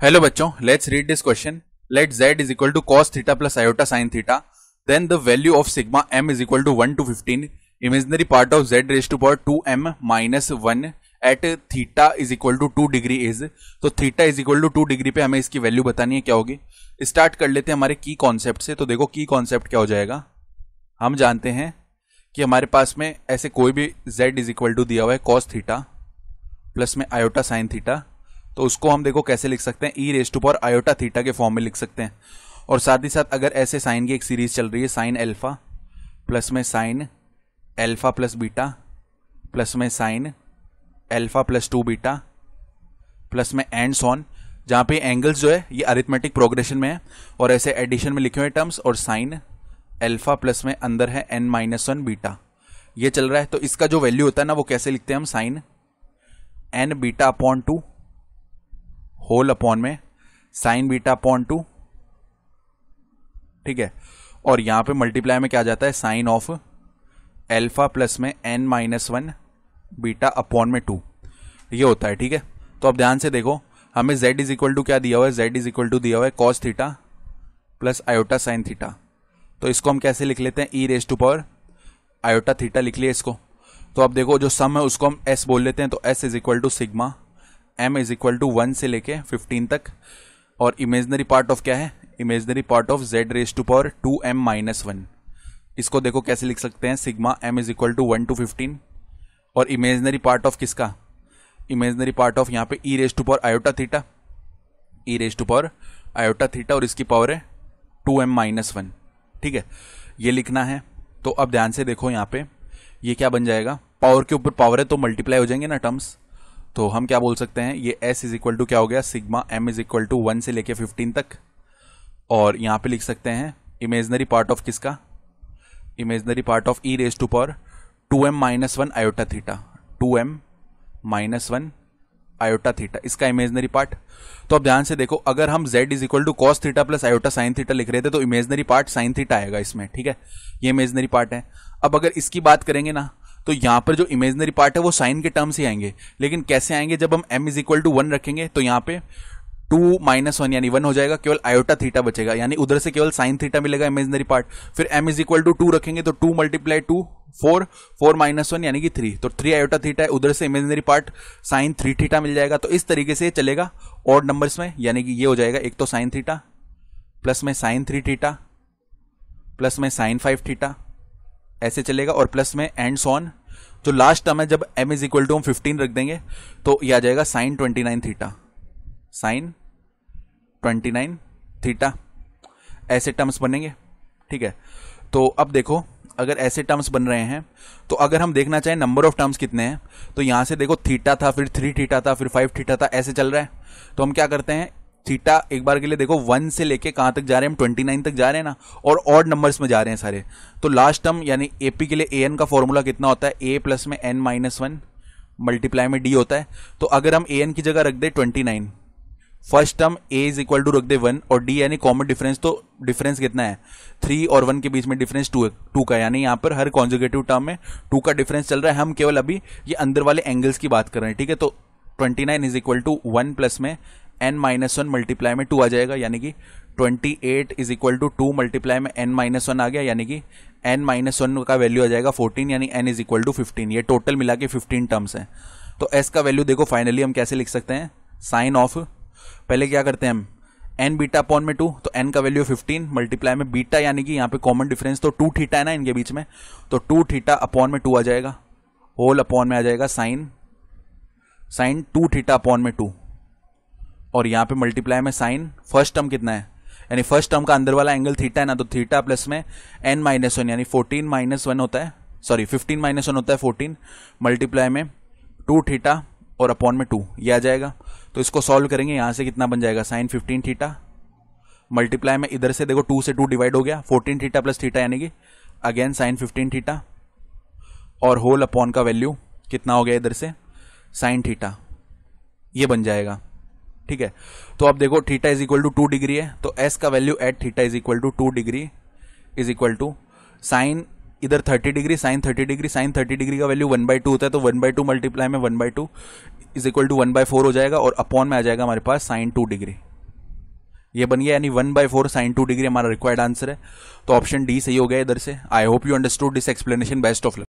Hello बच्चों, let's read this question. Let z is equal to cos theta plus iota sine theta. Then the value of sigma m is equal to 1 to 15. Imaginary part of z raise to power 2m minus 1 at theta is equal to 2 degree is. तो theta is equal to 2 degree पे हमें इसकी value बतानी है क्या होगी. Start कर लेते हैं हमारे की कॉन्सेप्ट से. तो देखो की कॉन्सेप्ट क्या हो जाएगा. हम जानते हैं कि हमारे पास में ऐसे कोई भी z इज इक्वल टू दिया हुआ है cos थीटा प्लस में आयोटा साइन थीटा. तो उसको हम देखो कैसे लिख सकते हैं, e raise to power iota theta के फॉर्म में लिख सकते हैं. और साथ ही साथ अगर ऐसे साइन की एक सीरीज चल रही है, साइन एल्फा प्लस में sine alpha plus beta plus में sine alpha plus 2 beta plus में एंड सॉन, जहां पे एंगल्स जो है ये अरिथमेटिक प्रोग्रेशन में है और ऐसे एडिशन में लिखे हुए टर्म्स, और साइन एल्फा प्लस में अंदर है n माइनस 1 बीटा, ये चल रहा है. तो इसका जो वैल्यू होता है ना वो कैसे लिखते हैं हम, sine n beta upon 2 whole upon में साइन बीटा अपॉन 2. ठीक है, और यहां पे मल्टीप्लाई में क्या आ जाता है, साइन ऑफ एल्फा प्लस में n माइनस 1 बीटा अपॉन में 2, ये होता है. ठीक है, तो अब ध्यान से देखो, हमें z इज इक्वल टू क्या दिया हुआ है, z इज इक्वल टू दिया हुआ है cos theta plus iota sine theta. तो इसको हम कैसे लिख लेते हैं, e raise to power iota theta लिख लिया इसको. तो अब देखो जो सम है उसको हम s बोल लेते हैं. तो s is equal to sigma m is equal to 1 से लेके 15 तक. और इमेजनरी पार्ट ऑफ क्या है, imaginary part of z raise to power 2m minus 1. इसको देखो कैसे लिख सकते हैं, sigma m is equal to 1 to 15. और इमेजनरी पार्ट ऑफ किसका, इमेजनरी पार्ट ऑफ यहाँ पे e raise to power iota theta, e raise to power iota theta, और इसकी पावर है 2m माइनस 1. ठीक है, ये लिखना है. तो अब ध्यान से देखो यहाँ पे ये क्या बन जाएगा, पावर के ऊपर पावर है तो मल्टीप्लाई हो जाएंगे ना टर्म्स. तो हम क्या बोल सकते हैं, ये s इज इक्वल टू क्या हो गया, sigma m is equal to 1 से लेके 15 तक. और यहाँ पे लिख सकते हैं इमेजनरी पार्ट ऑफ किसका, imaginary part of e raise to power 2m minus 1 iota theta, 2m minus 1 iota theta, इसका इमेजनरी पार्ट. तो अब ध्यान से देखो, अगर हम z is equal to cos theta plus iota sine theta लिख रहे थे तो इमेजनरी पार्ट साइन थीटा आएगा इसमें. ठीक है, ये इमेजनरी पार्ट है. अब अगर इसकी बात करेंगे ना तो यहां पर जो इमेजनरी पार्ट है वो साइन के टर्म्स ही आएंगे. लेकिन कैसे आएंगे, जब हम m इज इक्वल टू 1 रखेंगे तो यहाँ पे 2 माइनस 1 यानी 1 हो जाएगा, केवल आयोटा थीटा बचेगा, यानी उधर से केवल साइन थीटा मिलेगा इमेजनरी पार्ट. फिर m इज इक्वल टू 2 रखेंगे तो 2 मल्टीप्लाई 2 4, 4 माइनस 1 यानी कि 3, तो 3 आयोटा थीटा है, उधर से इमेजनरी पार्ट साइन 3 थीटा मिल जाएगा. तो इस तरीके से चलेगा ऑड नंबर्स में, यानी कि ये हो जाएगा एक तो साइन थीटा प्लस में साइन 3 थीटा प्लस में साइन 5 थीटा, ऐसे चलेगा. और प्लस में एंड सॉन, जो लास्ट टर्म है जब m इज इक्वल टू हम 15 रख देंगे तो ये आ जाएगा साइन 29 थीटा, साइन 29 थीटा, ऐसे टर्म्स बनेंगे. ठीक है, तो अब देखो अगर ऐसे टर्म्स बन रहे हैं तो अगर हम देखना चाहें नंबर ऑफ टर्म्स कितने हैं, तो यहां से देखो थीटा था, फिर 3 थीटा था, फिर 5 थीटा था, ऐसे चल रहा है. तो हम क्या करते हैं, थीटा एक बार के लिए देखो 1 से लेके कहां तक जा रहे हैं, हम 29 तक जा रहे हैं ना, और ऑड नंबर्स में जा रहे हैं सारे. तो लास्ट टर्म यानी एपी के लिए an का फॉर्मूला कितना होता है, a प्लस में n माइनस 1 मल्टीप्लाई में d होता है. तो अगर हम an की जगह रख दे 29, first term a is equal to रख दे 1 और d यानी कॉमन डिफरेंस, तो डिफरेंस कितना है 3 और 1 के बीच में डिफरेंस 2 का, यानी यहां पर हर कॉन्जुगेटिव टर्म में 2 का डिफरेंस चल रहा है. हम केवल अभी ये अंदर वाले एंगल्स की बात कर रहे हैं. ठीक है, तो 29 इज इक्वल टू 1 प्लस में n माइनस 1 मल्टीप्लाई में 2 आ जाएगा, यानी कि 28 इज इक्वल टू 2 मल्टीप्लाई में n माइनस 1 आ गया, यानी कि n माइनस 1 का वैल्यू आ जाएगा 14, यानी n इज इक्वल टू 15. ये टोटल मिला के 15 टर्म्स हैं. तो s का वैल्यू देखो फाइनली हम कैसे लिख सकते हैं, साइन ऑफ, पहले क्या करते हैं हम n बीटा अपॉन में 2, तो n का वैल्यू 15 मल्टीप्लाई में बीटा, यानी कि यहाँ पे कॉमन डिफरेंस तो 2 थीटा है ना इनके बीच में, तो 2 थीटा अपॉन में 2 आ जाएगा, होल अपॉन में आ जाएगा साइन 2 थीटा अपॉन में 2. और यहाँ पे मल्टीप्लाई में साइन, फर्स्ट टर्म कितना है, यानी फर्स्ट टर्म का अंदर वाला एंगल थीटा है ना, तो थीटा प्लस में n माइनस 1 यानी 14 माइनस 1 होता है, सॉरी 15 माइनस 1 होता है 14, मल्टीप्लाई में 2 थीटा और अपॉन में 2, ये आ जाएगा. तो इसको सॉल्व करेंगे, यहां से कितना बन जाएगा, साइन 15 थीटा मल्टीप्लाई में इधर से देखो 2 से 2 डिवाइड हो गया, 14 थीटा प्लस थीटा यानी कि अगेन साइन 15 थीटा, और होल अपॉन का वैल्यू कितना हो गया इधर से साइन थीटा, ये बन जाएगा. ठीक है, तो अब देखो theta is equal to 2 degree है, तो s का value at theta is equal to 2 degree is equal to sine इधर 30 degree, sine 30 degree, sine 30 degree का वैल्यू 1/2 होता है, तो 1/2 मल्टीप्लाई में 1/2 इज इक्वल टू 1/4 हो जाएगा, और अपॉन में आ जाएगा हमारे पास साइन 2 डिग्री. ये बन गया, यानी 1/4 साइन 2 डिग्री हमारा रिक्वायर्ड आंसर है। तो ऑप्शन डी सही हो गया इधर से। I hope you understood this explanation. Best of luck.